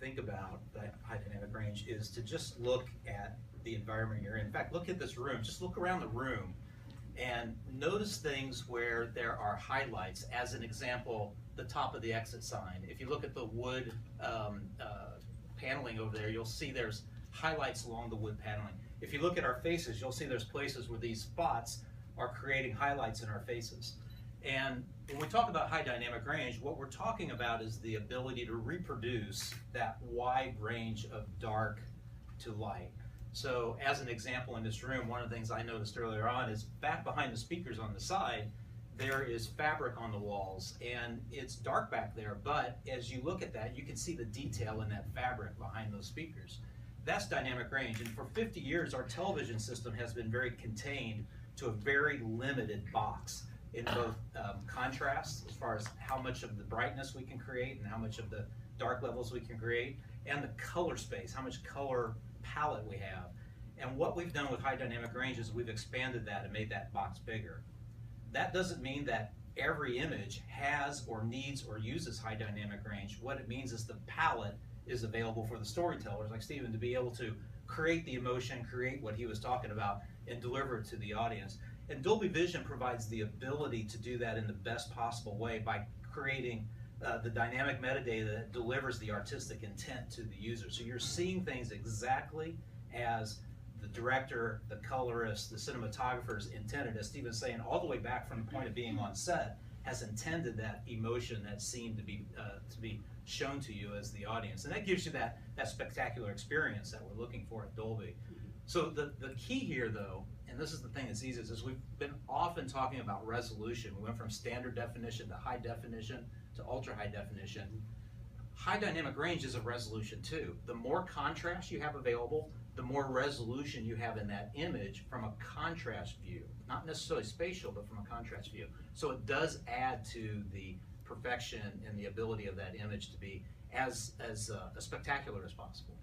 think about that high dynamic range is to just look at the environment you're in. In fact, look at this room. Just look around the room and notice things where there are highlights. As an example, the top of the exit sign. If you look at the wood paneling over there, you'll see there's highlights along the wood paneling. If you look at our faces, you'll see there's places where these spots are creating highlights in our faces. And when we talk about high dynamic range, what we're talking about is the ability to reproduce that wide range of dark to light. So as an example in this room, one of the things I noticed earlier on is back behind the speakers on the side, there is fabric on the walls and it's dark back there, but as you look at that, you can see the detail in that fabric behind those speakers. That's dynamic range, and for 50 years our television system has been very contained to a very limited box in both contrast, as far as how much of the brightness we can create and how much of the dark levels we can create, and the color space, how much color palette we have. And what we've done with high dynamic range is we've expanded that and made that box bigger. That doesn't mean that every image has or needs or uses high dynamic range. What it means is the palette is available for the storytellers like Stephen to be able to create the emotion, create what he was talking about, and deliver it to the audience. And Dolby Vision provides the ability to do that in the best possible way by creating the dynamic metadata that delivers the artistic intent to the user. So you're seeing things exactly as the director, the colorist, the cinematographer's intended, as Stephen's saying, all the way back from the point of being on set, has intended that emotion, that scene to be shown to you as the audience. And that gives you that spectacular experience that we're looking for at Dolby. So the key here though, and this is the thing that's easiest, is we've been often talking about resolution. We went from standard definition to high definition to ultra high definition. High dynamic range is a resolution too. The more contrast you have available, the more resolution you have in that image from a contrast view. Not necessarily spatial, but from a contrast view. So it does add to the perfection and the ability of that image to be as spectacular as possible.